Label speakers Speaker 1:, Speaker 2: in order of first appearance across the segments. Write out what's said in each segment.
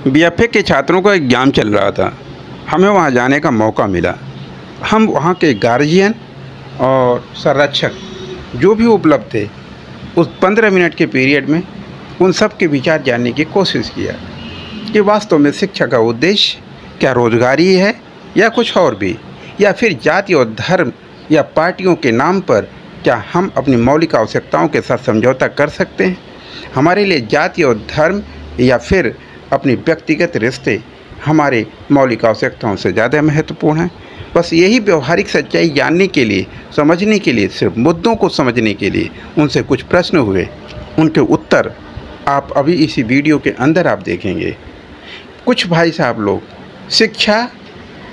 Speaker 1: BFA के छात्रों का एग्ज़ाम चल रहा था। हमें वहां जाने का मौका मिला। हम वहां के गार्जियन और संरक्षक जो भी उपलब्ध थे, उस 15 मिनट के पीरियड में उन सब के विचार जानने की कोशिश किया कि वास्तव में शिक्षा का उद्देश्य क्या रोजगारी है या कुछ और भी, या फिर जाति और धर्म या पार्टियों के नाम पर क्या हम अपनी मौलिक आवश्यकताओं के साथ समझौता कर सकते हैं। हमारे लिए जाति और धर्म या फिर अपने व्यक्तिगत रिश्ते हमारे मौलिक आवश्यकताओं से ज़्यादा महत्वपूर्ण हैं। बस यही व्यवहारिक सच्चाई जानने के लिए, समझने के लिए, सिर्फ मुद्दों को समझने के लिए उनसे कुछ प्रश्न हुए। उनके उत्तर आप अभी इसी वीडियो के अंदर आप देखेंगे। कुछ भाई साहब लोग शिक्षा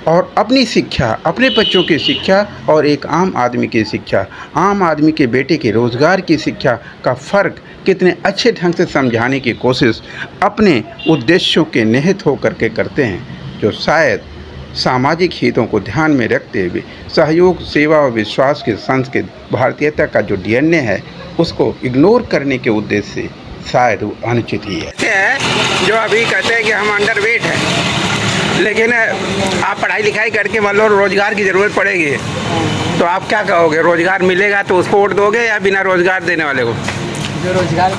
Speaker 1: और अपनी शिक्षा, अपने बच्चों की शिक्षा और एक आम आदमी की शिक्षा, आम आदमी के बेटे के रोज़गार की शिक्षा का फ़र्क कितने अच्छे ढंग से समझाने की कोशिश अपने उद्देश्यों के निहित होकर के करते हैं, जो शायद सामाजिक हितों को ध्यान में रखते हुए सहयोग, सेवा और विश्वास के संस्कृत भारतीयता का जो डीएनए है उसको इग्नोर करने के उद्देश्य से शायद वो अनुचित ही है। जो अभी कहते हैं कि हम अंडरवेट हैं, लेकिन आप पढ़ाई लिखाई करके मान लो रोज़गार की ज़रूरत पड़ेगी तो आप क्या कहोगे? रोज़गार मिलेगा तो उसको वोट दोगे या बिना रोज़गार देने वाले को?
Speaker 2: जो रोज़गार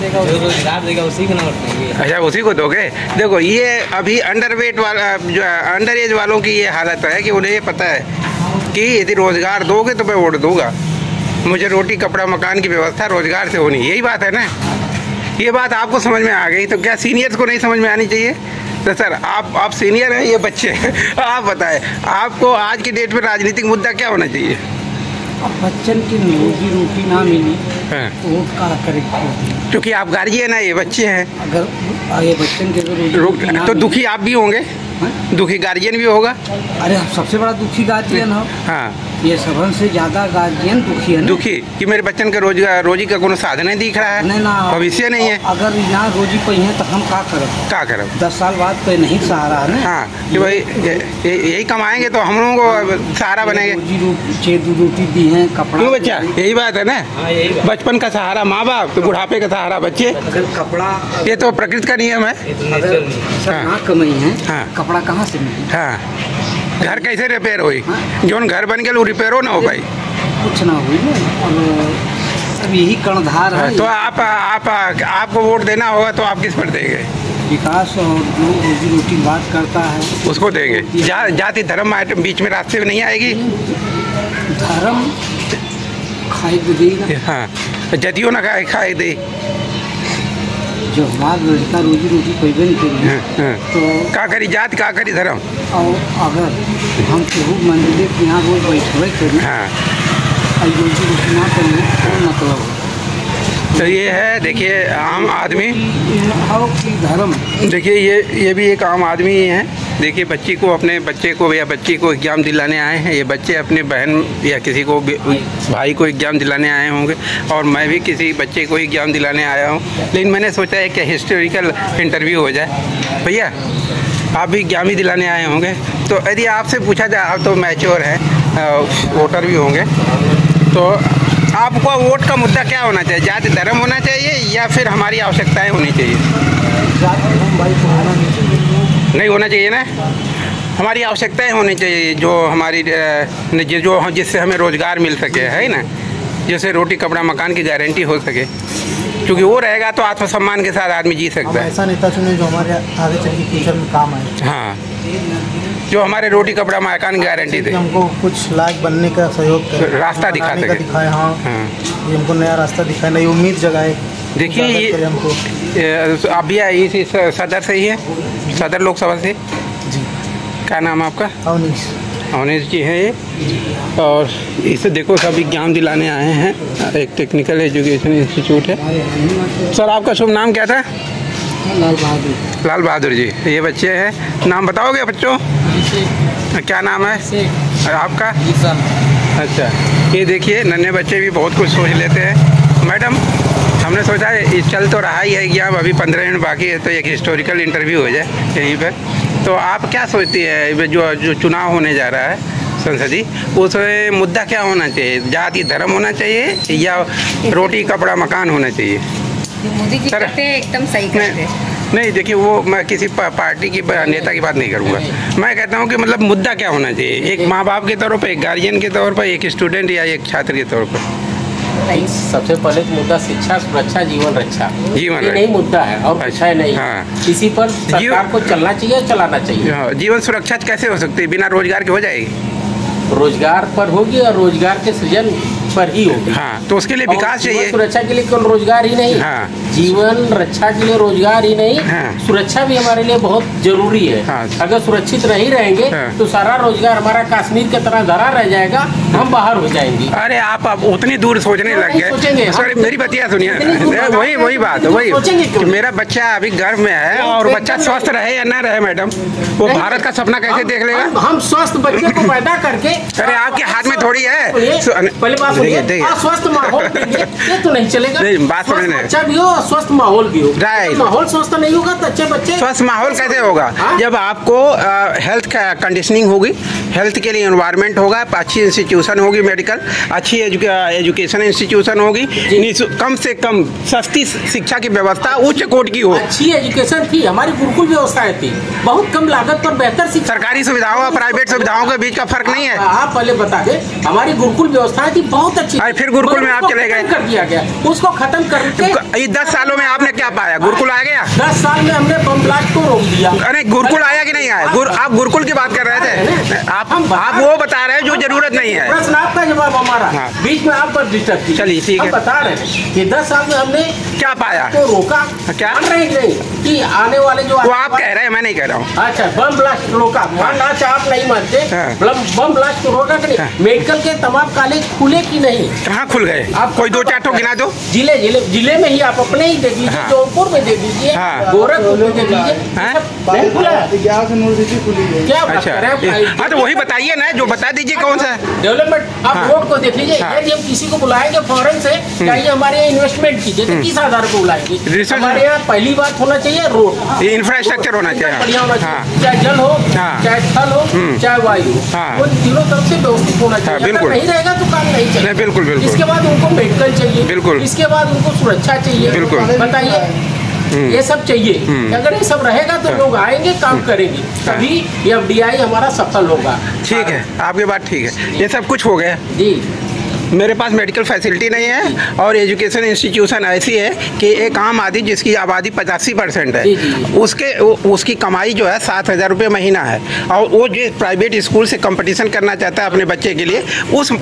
Speaker 2: देगा उसी को ना वोट देंगे।
Speaker 1: अच्छा, उसी को दोगे। देखो, ये अभी अंडरवेट वाला, जो अंडर एज वालों की ये हालत है कि उन्हें ये पता है कि यदि रोज़गार दोगे तो मैं वोट दूंगा। मुझे रोटी कपड़ा मकान की व्यवस्था रोज़गार से होनी, यही बात है ना। ये बात आपको समझ में आ गई तो क्या सीनियर्स को नहीं समझ में आनी चाहिए? तो सर आप सीनियर हैं, ये बच्चे हैं, आप बताएं आपको आज की डेट में राजनीतिक मुद्दा क्या होना चाहिए?
Speaker 2: बच्चन की रोजी रोटी ना मिली तो वोट का करेक्ट,
Speaker 1: क्योंकि आप गार्जियन हैं, ये बच्चे हैं।
Speaker 2: अगर ये बच्चन के रोजी ना
Speaker 1: तो दुखी आप भी होंगे, दुखी गार्जियन भी होगा।
Speaker 2: अरे सबसे बड़ा दुखी गार्जियन हो।
Speaker 1: हाँ,
Speaker 2: ये सबन से ज्यादा गार्जियन दुखी है ना?
Speaker 1: दुखी कि मेरे बच्चन के रोजी का कोनो साधन नहीं दिख रहा है,
Speaker 2: नहीं ना,
Speaker 1: भविष्य नहीं है।
Speaker 2: अगर यहाँ रोजी पे है तो हम क्या करें? 10 साल बाद पे नहीं सहारा है ना।
Speaker 1: हाँ, कि भाई यही कमाएंगे तो हम लोगों को सहारा बनेंगे।
Speaker 2: रोजी रोटी दी है, कपड़ा।
Speaker 1: क्यों बच्चा, यही बात है ना। बचपन का सहारा माँ बाप, तो बुढ़ापे का सहारा बच्चे।
Speaker 2: कपड़ा,
Speaker 1: ये तो प्रकृति का नियम है।
Speaker 2: ना कमाई है, कपड़ा कहाँ से मिले?
Speaker 1: हाँ, घर कैसे रिपेयर हुई? जो घर बन गया वो रिपेयर हो ना हो भाई,
Speaker 2: कुछ ना हुई ना। अब यही कर्णधार है।
Speaker 1: तो आपको वोट देना होगा तो आप किस पर देंगे?
Speaker 2: विकास और जो रोजी रोटी बात करता है
Speaker 1: उसको देंगे। जाति धर्म बीच में रास्ते में नहीं आएगी।
Speaker 2: धर्म खाई देगा।
Speaker 1: हाँ, जदियो ना खाई दे।
Speaker 2: जो हमारा लड़का रोजी रोटी पैदा नहीं करेंगे तो
Speaker 1: का करी जात, का करी धर्म।
Speaker 2: और अगर हम केहू मंदिर के यहाँ रोज बैठे करें,
Speaker 1: हाँ,
Speaker 2: रोजी रोटी ना करेंगे तो मतलब।
Speaker 1: तो ये है, देखिए आम आदमी,
Speaker 2: धर्म,
Speaker 1: देखिए ये भी एक आम आदमी ही है। देखिए अपने बच्चे को या बच्ची को एग्ज़ाम दिलाने आए हैं। ये बच्चे अपने बहन या किसी को भाई को एग्ज़ाम दिलाने आए होंगे, और मैं भी किसी बच्चे को एग्ज़ाम दिलाने आया हूँ। लेकिन मैंने सोचा है कि हिस्टोरिकल इंटरव्यू हो जाए। भैया, आप भी एग्ज़ाम ही दिलाने आए होंगे, तो यदि आपसे पूछा जाए, आप तो मैच्योर हैं, वोटर भी होंगे, तो आपको वोट का मुद्दा क्या होना चाहिए? जाति धर्म होना चाहिए या फिर हमारी आवश्यकताएं होनी चाहिए? नहीं होना चाहिए ना। हमारी आवश्यकताएं होनी चाहिए, जो हमारी जो जिससे हमें रोज़गार मिल सके, है ना, जैसे रोटी कपड़ा मकान की गारंटी हो सके, क्योंकि वो रहेगा तो आत्मसम्मान के साथ आदमी जी सकता है।
Speaker 2: ऐसा नेता चुने जो हमारे आगे चल के फ्यूचर में काम आए।
Speaker 1: हाँ, जो हमारे रोटी कपड़ा मकान की गारंटी दे,
Speaker 2: हमको कुछ लायक बनने का सहयोग करे,
Speaker 1: रास्ता दिखा सके,
Speaker 2: दिखाए। हाँ, ये हमको नया रास्ता दिखाए, नई उम्मीद जगाए।
Speaker 1: देखिए ये आप भी आई इसी सदर से ही है, सदर लोकसभा से
Speaker 2: जी।
Speaker 1: क्या नाम है आपका? अवनीश जी है ये, और इसे देखो सब एग्जाम दिलाने आए हैं। एक टेक्निकल एजुकेशन इंस्टीट्यूट है। सर आपका शुभ नाम क्या था? लाल बहादुर जी। ये बच्चे हैं, नाम बताओगे बच्चों? क्या नाम है आपका? अच्छा, ये देखिए नन्हे बच्चे भी बहुत कुछ सोच लेते हैं। मैडम, हमने सोचा है चल तो रहा ही है एग्जाम, अभी 15 मिनट बाकी है, तो एक हिस्टोरिकल इंटरव्यू हो जाए यहीं पर। तो आप क्या सोचती है, जो चुनाव होने जा रहा है संसदीय, उसमें मुद्दा क्या होना चाहिए? जाति धर्म होना चाहिए या रोटी कपड़ा मकान होना चाहिए?
Speaker 3: मोदी जी करते हैं, एकदम सही करते हैं।
Speaker 1: नहीं देखिए, वो मैं किसी पार्टी की नेता की बात नहीं करूँगा। मैं कहता हूँ कि मतलब मुद्दा क्या होना चाहिए, एक माँ बाप के तौर पर, एक गार्जियन के तौर पर, एक स्टूडेंट या एक छात्र के तौर पर।
Speaker 3: नहीं, सबसे पहले तो मुद्दा शिक्षा, सुरक्षा, जीवन रक्षा, ये नहीं मुद्दा है और कुछ है नहीं। हाँ। इसी पर सरकार को चलना चाहिए, चलाना चाहिए।
Speaker 1: जीवन सुरक्षा कैसे हो सकती है? बिना रोजगार के हो जाएगी?
Speaker 3: रोजगार पर होगी और रोजगार के सृजन पर ही होगी।
Speaker 1: हाँ, तो उसके लिए विकास चाहिए।
Speaker 3: सुरक्षा के लिए केवल रोजगार ही नहीं,
Speaker 1: हाँ।
Speaker 3: जीवन रक्षा के लिए रोजगार ही नहीं,
Speaker 1: हाँ।
Speaker 3: सुरक्षा भी हमारे लिए बहुत जरूरी है।
Speaker 1: हाँ।
Speaker 3: अगर सुरक्षित नहीं रहेंगे तो सारा रोजगार हमारा कश्मीर की तरह धरा रह जाएगा, हम बाहर हो जाएंगे।
Speaker 1: अरे आप अब उतनी दूर सोचने लग गए। सॉरी, मेरी बतिया सुनिए। वही बात, वही मेरा बच्चा अभी गर्भ में है और बच्चा स्वस्थ रहे या ना रहे मैडम, वो भारत का सपना कैसे देख लेगा?
Speaker 3: हम स्वस्थ बच्चे को पैदा करके,
Speaker 1: अरे आपके हाथ में थोड़ी है।
Speaker 3: पहले बात स्वस्थ माहौल ये तो नहीं चलेगा।
Speaker 1: बात समझने,
Speaker 3: अच्छा भी हो, स्वस्थ माहौल भी हो। माहौल स्वस्थ नहीं होगा तो अच्छे बच्चे।
Speaker 1: स्वस्थ माहौल कैसे होगा? जब आपको हेल्थ कंडीशनिंग होगी, हेल्थ के लिए एनवायरनमेंट होगा, अच्छी इंस्टीट्यूशन होगी, मेडिकल अच्छी एजुकेशन इंस्टीट्यूशन होगी, कम से कम सस्ती शिक्षा की व्यवस्था उच्च कोटि की हो।
Speaker 3: अच्छी एजुकेशन थी, हमारी गुरुकुल व्यवस्था थी, बहुत कम लागत पर बेहतर शिक्षा।
Speaker 1: सरकारी सुविधाओं और प्राइवेट सुविधाओं के बीच का फर्क नहीं है।
Speaker 3: आप पहले बता दे, हमारी गुरुकुल व्यवस्था थी बहुत अच्छी।
Speaker 1: फिर गुरुकुल में आप चले गए,
Speaker 3: कर दिया गया उसको खत्म करके।
Speaker 1: 10 सालों में आपने क्या पाया? गुरुकुल आ गया?
Speaker 3: 10 साल में हमने बम ब्लास्ट को रोक दिया।
Speaker 1: अरे गुरुकुल आया कि नहीं आया? आप गुरुकुल की बात कर रहे थे, आप वो बता रहे हैं जो जरूरत नहीं है।
Speaker 3: प्रश्न आपका, जवाब हमारा। बीच में आप पर डिस्टर्ब की।
Speaker 1: चलिए ठीक है,
Speaker 3: बता रहे हैं कि 10 साल में हमने
Speaker 1: क्या पाया,
Speaker 3: तो रोका।
Speaker 1: क्या
Speaker 3: मान रहे नहीं कि आने वाले जो
Speaker 1: वो आप कह रहे हैं, मैं नहीं कह रहा हूँ।
Speaker 3: अच्छा, बम ब्लास्ट रोका, मानना आप नहीं मानते, बम ब्लास्ट को रोका कि नहीं? मेडिकल के तमाम कॉलेज खुले कि नहीं?
Speaker 1: कहाँ खुल गए? आप कोई 2-4 ठो गिना दो।
Speaker 3: जिले में ही आप अपने ही देख लीजिए, जौनपुर में देख लीजिए, गोरखपुर में देख लीजिए, नहीं खुला है। क्या बात कर रहे हैं?
Speaker 1: हाँ, तो वही बताइए ना, जो बता दीजिए कौन सा
Speaker 3: डेवलपमेंट। आप रोड को देख लीजिए, यदि हम किसी को बुलाएंगे फॉरेन से, चाहिए हमारे यहाँ इन्वेस्टमेंट कीजिए, तो किस आधार पर बुलाएंगे? हमारे यहाँ पहली बात होना चाहिए रोड,
Speaker 1: इंफ्रास्ट्रक्चर होना चाहिए,
Speaker 3: बढ़िया होना चाहिए, चाहे जल हो, चाहे थल हो, चाहे वायु हो, वो तीनों तरफ से व्यवस्थित होना चाहिए। अगर नहीं रहेगा तो काम नहीं चलेगा।
Speaker 1: बिल्कुल बिल्कुल।
Speaker 3: इसके बाद उनको मेडिकल चाहिए,
Speaker 1: बिल्कुल।
Speaker 3: इसके बाद उनको सुरक्षा चाहिए, बिल्कुल। बताइए, ये सब चाहिए। अगर ये सब रहेगा तो लोग आएंगे, काम करेंगे, तभी ये FDI हमारा सफल होगा।
Speaker 1: ठीक है, आपकी बात ठीक है। ये सब कुछ हो गया
Speaker 3: जी।
Speaker 1: मेरे पास मेडिकल फैसिलिटी नहीं है और एजुकेशन इंस्टीट्यूशन ऐसी है कि एक आम आदमी जिसकी आबादी 85% है, उसकी कमाई जो है 7,000 रुपये महीना है, और वो जो प्राइवेट स्कूल से कंपटीशन करना चाहता है अपने बच्चे के लिए,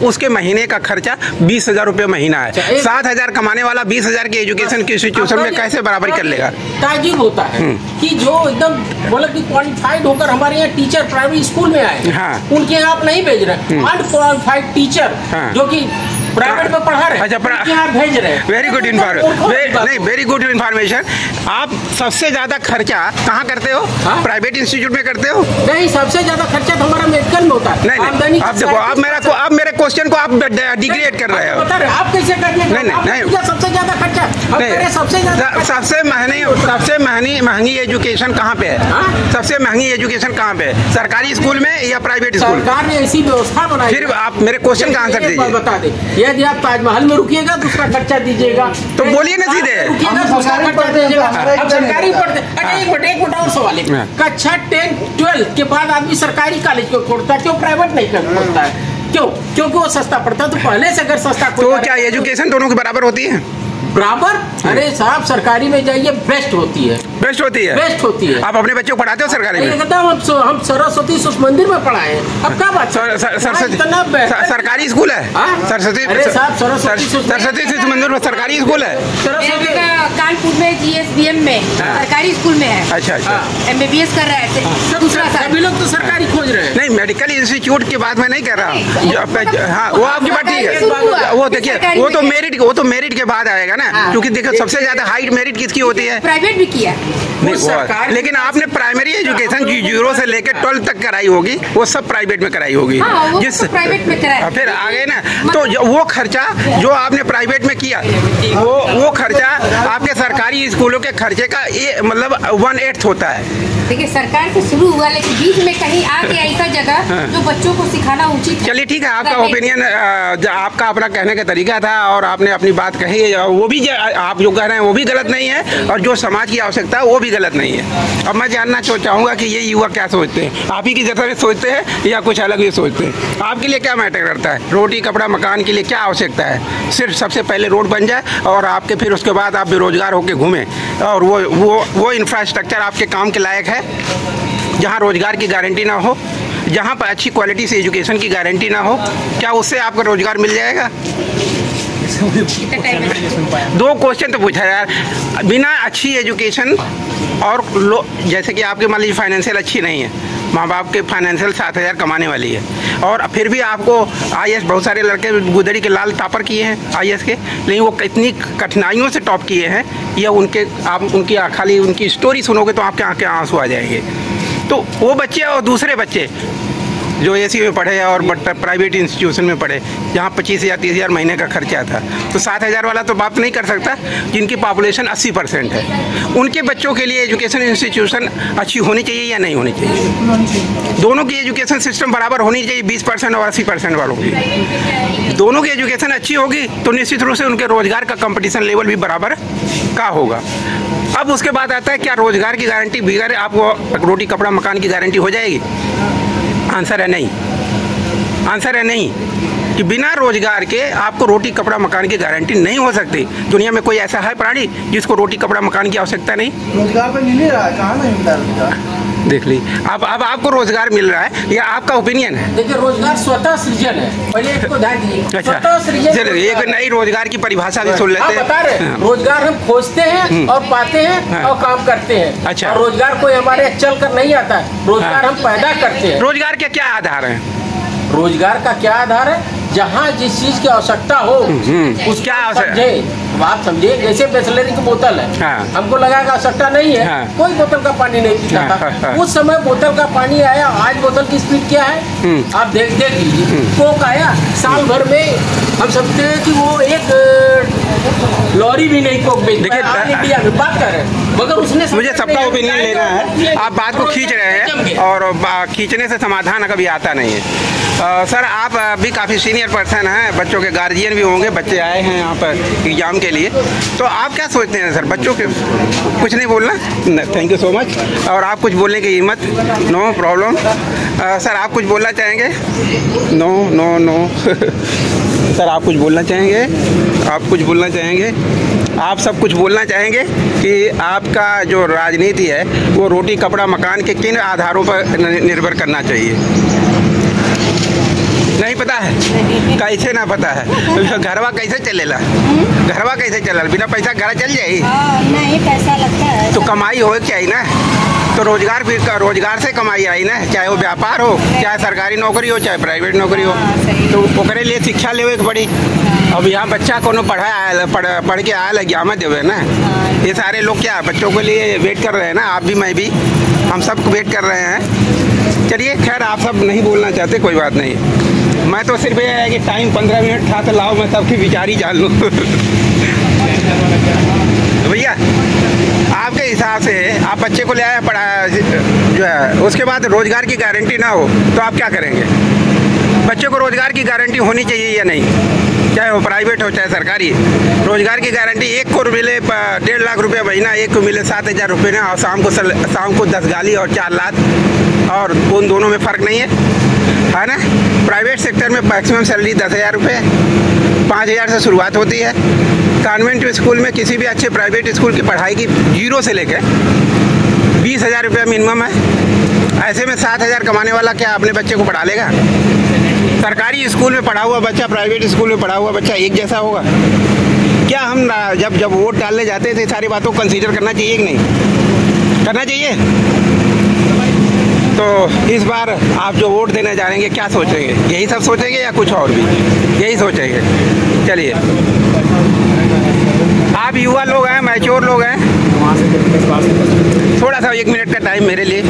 Speaker 1: उसके महीने का खर्चा 20,000 रुपये महीना है। 7,000 कमाने वाला 20,000 के एजुकेशन के इंस्टीट्यूशन में कैसे बराबरी कर लेगा?
Speaker 3: ताजुब होता है कि जो एकदम मतलब कि क्वालिफाइड होकर हमारे यहाँ टीचर प्राइवेट स्कूल में आए, उनके यहाँ आप नहीं भेज रहे। अनक्वालिफाइड टीचर जो कि प्राइवेट में पढ़ा रहे,
Speaker 1: अच्छा,
Speaker 3: क्या भेज रहे हैं?
Speaker 1: वेरी गुड इन्फॉर्मेशन, नहीं वेरी गुड इन्फॉर्मेशन। आप सबसे ज्यादा खर्चा कहाँ करते हो? प्राइवेट इंस्टीट्यूट में करते हो?
Speaker 3: नहीं, सबसे ज्यादा खर्चा तो हमारा मेडिकल में होता है।
Speaker 1: नहीं, आप देखो, आप मेरे क्वेश्चन को आप डिग्रेड कर रहे हो।
Speaker 3: आप कैसे करने?
Speaker 1: नहीं,
Speaker 3: सबसे ज्यादा खर्चा
Speaker 1: सबसे महंगी एजुकेशन कहाँ पे है? सबसे महंगी एजुकेशन कहाँ पे है? सरकारी स्कूल में या प्राइवेट स्कूल?
Speaker 3: सरकार ने ऐसी व्यवस्था बनाई।
Speaker 1: फिर आप मेरे क्वेश्चन का आंसर दीजिए।
Speaker 3: बता दे, यदि आप ताजमहल में रुकिएगा तो उसका खर्चा दीजिएगा,
Speaker 1: तो बोलिए ना सीधे।
Speaker 3: रुकिएगा तो उसका खर्चा दीजिएगा। अब सरकारी पढ़ते, एक मिनट और सवाल है, कक्षा 10, 12 के बाद आदमी सरकारी कॉलेज को खोलता है, क्यों प्राइवेट नहीं खोलता है? क्यों? क्योंकि वो सस्ता पड़ता है। तो पहले से अगर सस्ता,
Speaker 1: तो क्या एजुकेशन दोनों के बराबर होती है?
Speaker 3: बराबर? अरे साहब, सरकारी में जाइए, बेस्ट होती है।
Speaker 1: बेस्ट होती है?
Speaker 3: बेस्ट होती है।
Speaker 1: आप अपने बच्चों को पढ़ाते हो सरकारी में?
Speaker 3: एकदम। हम सरस्वती शिशु मंदिर में पढ़ाए हैं। अब क्या बात?
Speaker 1: सरकारी स्कूल है? सरस्वती शिशु मंदिर सरकारी स्कूल है?
Speaker 4: कानपुर में GSBM में सरकारी स्कूल में है।
Speaker 1: अच्छा अच्छा।
Speaker 4: MBBS कर रहे हैं दूसरा साल।
Speaker 3: सभी लोग तो सरकारी खोज रहे हैं।
Speaker 1: नहीं, मेडिकल इंस्टीट्यूट की बात मैं नहीं कर रहा। हाँ, वो आपकी बात ठीक है। वो देखिए, वो तो मेरिट के बाद आएगा ना, क्योंकि देखो सबसे ज्यादा हाइट मेरिट किसकी होती है?
Speaker 4: प्राइवेट भी किया
Speaker 1: नहीं, लेकिन आपने प्राइमरी एजुकेशन 0 से लेकर 12 तक कराई होगी, वो सब प्राइवेट में कराई होगी।
Speaker 4: जिस प्राइवेट में कराया,
Speaker 1: फिर आगे ना, तो वो खर्चा जो आपने प्राइवेट में किया, वो खर्चा आपके सरकारी स्कूलों के खर्चे का ये मतलब 1/8 होता है।
Speaker 4: देखिए, सरकार से शुरू हुआ, लेकिन बीच में कहीं आके ऐसा जगह जो बच्चों को सिखाना उचित है।
Speaker 1: चलिए ठीक है, आपका ओपिनियन, आपका अपना कहने का तरीका था और आपने अपनी बात कही, वो भी आप जो कह रहे हैं वो भी गलत नहीं है, और जो समाज की आवश्यकता है वो भी गलत नहीं है। अब मैं जानना चाहूँगा कि ये युवा क्या सोचते हैं, आप ही की जैसा सोचते हैं या कुछ अलग ही सोचते हैं? आपके लिए क्या मैटर करता है? रोटी कपड़ा मकान के लिए क्या आवश्यकता है? सिर्फ सबसे पहले रोड बन जाए और आपके फिर उसके बाद आप बेरोजगार होकर घूमें, और वो इंफ्रास्ट्रक्चर आपके काम के लायक है जहाँ रोजगार की गारंटी ना हो, जहाँ पर अच्छी क्वालिटी से एजुकेशन की गारंटी ना हो? क्या उससे आपको रोजगार मिल जाएगा? दो क्वेश्चन तो पूछा यार। बिना अच्छी एजुकेशन और जैसे कि आपके मान लीजिए फाइनेंशियल अच्छी नहीं है, माँ बाप के फाइनेंशियल 7,000 कमाने वाली है, और फिर भी आपको IAS, बहुत सारे लड़के गुदड़ी के लाल टापर किए हैं IAS के, लेकिन वो कितनी कठिनाइयों से टॉप किए हैं, या उनकी खाली उनकी स्टोरी सुनोगे तो आपके आंखें आंसू आ जाएंगे। तो वो बच्चे और दूसरे बच्चे जो AC में पढ़े और प्राइवेट इंस्टीट्यूशन में पढ़े, जहाँ 25,000 30,000 महीने का खर्चा था, तो 7,000 वाला तो बात नहीं कर सकता, जिनकी पॉपुलेशन 80% है। उनके बच्चों के लिए एजुकेशन इंस्टीट्यूशन अच्छी होनी चाहिए या नहीं होनी चाहिए? दोनों की एजुकेशन सिस्टम बराबर होनी चाहिए, 20% और 80% वालों की। दोनों की एजुकेशन अच्छी होगी तो निश्चित रूप से उनके रोजगार का कंपटीशन लेवल भी बराबर का होगा। अब उसके बाद आता है क्या रोजगार की गारंटी बगैर आपको रोटी कपड़ा मकान की गारंटी हो जाएगी? आंसर है नहीं। आंसर है नहीं कि बिना रोजगार के आपको रोटी कपड़ा मकान की गारंटी नहीं हो सकती। दुनिया में कोई ऐसा है प्राणी जिसको रोटी कपड़ा मकान की आवश्यकता नहीं?
Speaker 2: रोजगार तो मिल ही रहा है, कहाँ नहीं मिल रहा है?
Speaker 1: देख ली, अब आपको रोजगार मिल रहा है, या आपका ओपिनियन है?
Speaker 3: देखिए, रोजगार स्वतः सृजन है, पहले इसको ध्यान दीजिए। स्वतः सृजन,
Speaker 1: चलिए एक नई रोजगार की परिभाषा भी सुन लेते हैं।
Speaker 3: बता रहे हैं, रोजगार हम खोजते हैं और पाते हैं और काम करते हैं।
Speaker 1: अच्छा,
Speaker 3: और रोजगार कोई हमारे चल कर नहीं आता है, रोजगार हम पैदा करते हैं।
Speaker 1: रोजगार के क्या आधार है?
Speaker 3: रोजगार का क्या आधार है? जहाँ जिस चीज की आवश्यकता हो
Speaker 1: क्या
Speaker 3: समझे, बात समझे। जैसे बिस्लरी की बोतल है, हमको लगा कि आवश्यकता नहीं है, कोई बोतल का पानी नहीं पीता था। उस समय बोतल का पानी आया, आज बोतल की स्पीड क्या है आप देख लीजिए। कोक आया, साल भर में हम समझते हैं कि वो एक लॉरी भी नहीं कोक बेच पाया इंडिया में, बात कर रहे हैं, मगर उसने
Speaker 1: मुझे सबका ओपिनियन लेना है। आप बात को खींच रहे हैं और खींचने से समाधान कभी आता नहीं है। सर, आप भी काफ़ी सीनियर पर्सन हैं, बच्चों के गार्जियन भी होंगे, बच्चे आए हैं यहाँ पर एग्जाम के लिए, तो आप क्या सोचते हैं सर? बच्चों के कुछ नहीं बोलना? Thank you so much. और आप कुछ बोलने की हिम्मत? No problem. सर, आप कुछ बोलना चाहेंगे? नो नो नो सर, आप कुछ बोलना चाहेंगे? आप कुछ बोलना चाहेंगे? आप सब कुछ बोलना चाहेंगे कि आपका जो राजनीति है वो रोटी कपड़ा मकान के किन आधारों पर निर्भर करना चाहिए? नहीं पता है? कैसे ना पता है? घरवा कैसे चलेला? घरवा कैसे चलेला? बिना पैसा घर चल जाए?
Speaker 5: नहीं, पैसा लगता है।
Speaker 1: तो कमाई हो चाहिए ना, तो रोजगार भी रोजगार से कमाई आई ना, चाहे वो व्यापार हो, चाहे सरकारी नौकरी हो, चाहे प्राइवेट नौकरी हो, तो ओकरे लिए शिक्षा लेवे के पड़ी। अब यहाँ बच्चा कोनो पढ़ के आयल एग्जाम देवे ना, ये सारे लोग क्या बच्चों के लिए वेट कर रहे हैं ना, आप भी मैं भी, हम सब वेट कर रहे हैं। चलिए खैर, आप सब नहीं बोलना चाहते, कोई बात नहीं। मैं तो सिर्फ ये है कि टाइम 15 मिनट था तो लाओ मैं सबकी विचार ही जान लूँ। भैया, आपके हिसाब से आप बच्चे को ले आए पढ़ा जो है, उसके बाद रोजगार की गारंटी ना हो तो आप क्या करेंगे? बच्चे को रोजगार की गारंटी होनी चाहिए या नहीं? चाहे वो प्राइवेट हो चाहे सरकारी, रोजगार की गारंटी। एक को मिले 1.5 लाख रुपये महीना, एक को मिले 7,000 रुपये ना, और शाम को 10 गाली और 4 लाख, और उन दोनों में फ़र्क नहीं है ना? प्राइवेट सेक्टर में मैक्सिमम सैलरी 10,000 रुपये, 5,000 से शुरुआत होती है। कॉन्वेंट स्कूल में किसी भी अच्छे प्राइवेट स्कूल की पढ़ाई की 0 से लेकर 20,000 रुपये मिनिमम है। ऐसे में 7,000 कमाने वाला क्या अपने बच्चे को पढ़ा लेगा? सरकारी स्कूल में पढ़ा हुआ बच्चा प्राइवेट स्कूल में पढ़ा हुआ बच्चा एक जैसा होगा क्या? हम जब वोट डालने जाते थे सारी बातों को कंसीडर करना चाहिए कि नहीं करना चाहिए? तो इस बार आप जो वोट देने जा रहे हैं क्या सोचेंगे? यही सब सोचेंगे या कुछ और भी? यही सोचेंगे। चलिए, आप युवा लोग हैं, मैच्योर लोग हैं, थोड़ा सा 1 मिनट का टाइम मेरे लिए।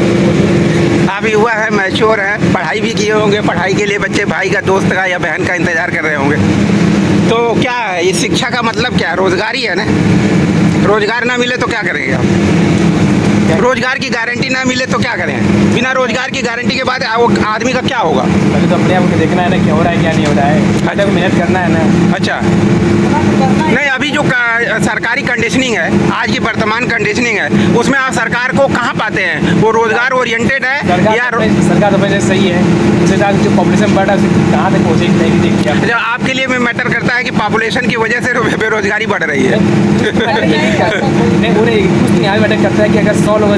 Speaker 1: आप युवा हैं, मैच्योर हैं, पढ़ाई भी किए होंगे, पढ़ाई के लिए बच्चे भाई का, दोस्त का या बहन का इंतज़ार कर रहे होंगे। तो क्या है इस शिक्षा का मतलब? क्या रोज़गार ही है ना? रोज़गार ना मिले तो क्या करेंगे आप? रोजगार की गारंटी ना मिले तो क्या करें? बिना रोजगार की गारंटी के बाद वो आदमी का क्या होगा?
Speaker 6: अभी तो अपने आप को देखना है ना, क्या हो रहा है क्या नहीं हो रहा है। अच्छा, मेहनत करना है ना।
Speaker 1: अच्छा, नहीं अभी जो सरकारी कंडीशनिंग है, आज की वर्तमान कंडीशनिंग है, उसमें आप सरकार को कहाँ पाते हैं? वो रोजगार ओरिएंटेड है या
Speaker 6: सरकार तो पहले सही है, इससे जो पॉपुलेशन बढ़ा कहाँ तक पहुँचेगी नहीं देखिए।
Speaker 1: जब आपके लिए में मैटर करता है कि पॉपुलेशन की वजह से बेरोजगारी बढ़ रही है।
Speaker 6: नहीं पूरे कुछ नहीं यहाँ मैटर करता है कि अगर 100 लोग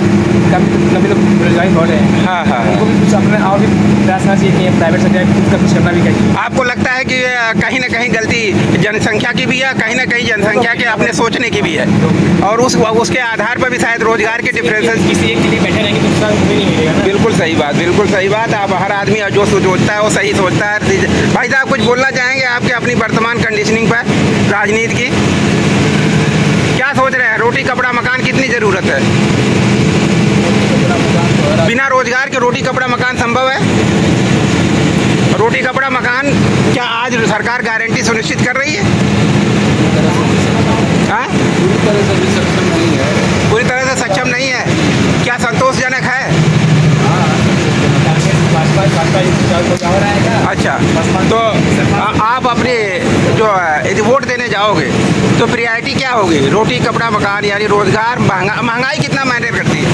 Speaker 6: कभी लोग बेरोजगारी बढ़ रहे हैं,
Speaker 1: हाँ हाँ,
Speaker 6: उनको भी कुछ अपने और भी प्रयास करना चाहिए कि प्राइवेट सेक्टर खुद का कुछ करना भी चाहिए।
Speaker 1: आपको लगता है कि कहीं ना कहीं गलती जनसंख्या की भी है, कहीं ना कहीं जनसंख्या के अपने सोचने की भी है, और उसके आधार पर भी शायद रोजगार के डिफरेंसेस
Speaker 6: किसी एक के लिए बैठे रहेंगे तो दूसरा कभी नहीं मिलेगा ना।
Speaker 1: बिल्कुल सही बात, बिल्कुल सही बात। आप हर आदमी जो सोचता है वो सही सोचता है। भाई साहब कुछ बोलना चाहेंगे आपके अपनी वर्तमान कंडीशनिंग पर, राजनीति की क्या सोच रहे हैं? रोटी कपड़ा मकान कितनी ज़रूरत है? बिना रोजगार के रोटी कपड़ा मकान संभव है? रोटी कपड़ा मकान क्या आज सरकार गारंटी सुनिश्चित कर रही है? हाँ, पूरी तरह से सक्षम नहीं है। क्या संतोषजनक है? अच्छा, तो आप अपने जो यदि वोट देने जाओगे तो प्रायोरिटी क्या होगी? रोटी कपड़ा मकान यानी रोजगार? महंगाई कितना मैटर करती है?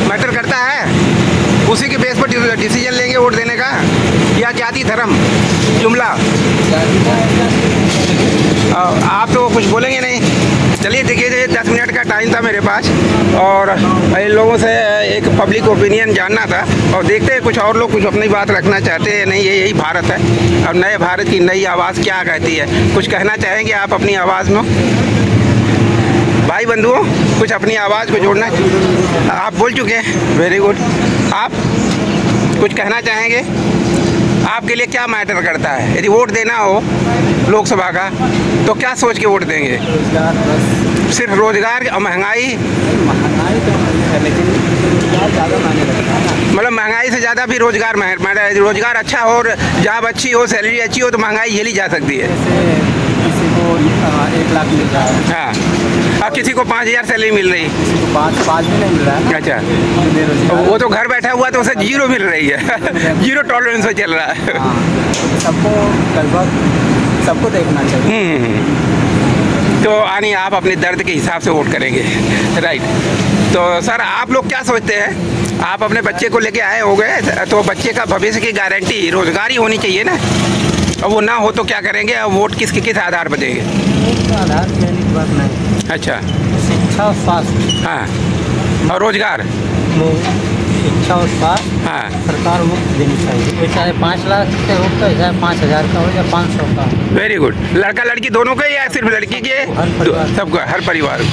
Speaker 1: मैटर करता है? उसी के बेस पर डिसीजन लेंगे वोट देने का, या जाति धर्म जुमला? आप तो कुछ बोलेंगे नहीं। चलिए देखिए, 10 मिनट का टाइम था मेरे पास और इन लोगों से एक पब्लिक ओपिनियन जानना था, और देखते हैं कुछ और लोग कुछ अपनी बात रखना चाहते हैं नहीं। यही भारत है, और नए भारत की नई आवाज़ क्या कहती है? कुछ कहना चाहेंगे आप अपनी आवाज़ में? भाई बंधुओं, कुछ अपनी आवाज़ को जोड़ना, आप बोल चुके हैं, वेरी गुड। आप कुछ कहना चाहेंगे? आपके लिए क्या मैटर करता है? यदि वोट देना हो लोकसभा का तो क्या सोच के वोट देंगे? सिर्फ रोजगार और महंगाई? मतलब महंगाई से ज़्यादा भी रोजगार रोजगार अच्छा हो, जॉब अच्छी हो, सैलरी अच्छी हो तो महंगाई झेली जा सकती है।
Speaker 2: किसी को 1 लाख मिल रहा है,
Speaker 1: हाँ, और किसी को 5,000 सैलरी मिल रही,
Speaker 2: 5 भी नहीं मिल रहा है।
Speaker 1: अच्छा, वो तो घर बैठा हुआ तो उसे 0 मिल रही है। 0 टॉलरेंस से चल रहा है।
Speaker 2: सबको लगभग सबको देखना चाहिए।
Speaker 1: तो यानी आप अपने दर्द के हिसाब से वोट करेंगे, राइट? तो सर आप लोग क्या सोचते हैं? आप अपने बच्चे को लेके आए हो गए, तो बच्चे का भविष्य की गारंटी रोजगार ही होनी चाहिए ना, और वो ना हो तो क्या करेंगे? और वोट किस आधार पर देंगे?
Speaker 2: आधार देने की बात नहीं।
Speaker 1: अच्छा,
Speaker 2: शिक्षा और स्वास्थ्य,
Speaker 1: हाँ, और रोजगार,
Speaker 2: शिक्षा और स्वास्थ्य,
Speaker 1: हाँ,
Speaker 2: सरकार मुफ्त देनी चाहिए। चाहे 5 लाख से हो तो चाहे 5,000 का हो या 500 का।
Speaker 1: Very good. लड़का लड़की दोनों का या सिर्फ लड़की के? सबका, हर परिवार।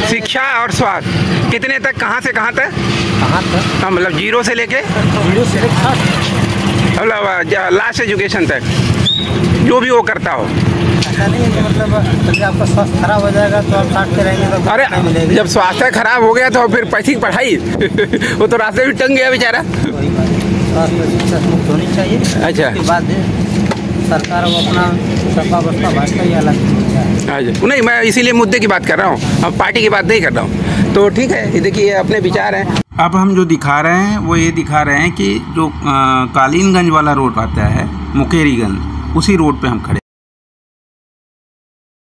Speaker 1: शिक्षा और स्वास्थ्य कितने तक, कहाँ से कहाँ तक?
Speaker 2: कहाँ तक?
Speaker 1: हाँ, मतलब 0 से लेके
Speaker 2: 0 से लेकर
Speaker 1: मतलब लास्ट एजुकेशन तक, जो भी वो करता हो।
Speaker 2: ऐसा नहीं है कि मतलब अगर आपका स्वास्थ्य खराब हो जाएगा तो आप काटते रहेंगे तो
Speaker 1: अरे
Speaker 2: नहीं मिलेगी।
Speaker 1: जब स्वास्थ्य खराब हो गया तो फिर पैसे की पढ़ाई वो तो रास्ते भी टंग गया बेचारा।
Speaker 2: वही बात, स्वास्थ्य शिक्षा मुक्त होनी चाहिए।
Speaker 1: अच्छा,
Speaker 2: उसके बाद सरकार वो अपना सपा बसपा भाजपा ही अलग है।
Speaker 1: नहीं, मैं इसीलिए मुद्दे की बात कर रहा हूँ, अब पार्टी की बात नहीं कर रहा हूँ। तो ठीक है, ये देखिए अपने विचार हैं। अब हम जो दिखा रहे हैं वो ये दिखा रहे हैं कि जो कालीनगंज वाला रोड आता है, मुकेरीगंज, उसी रोड पे हम खड़े।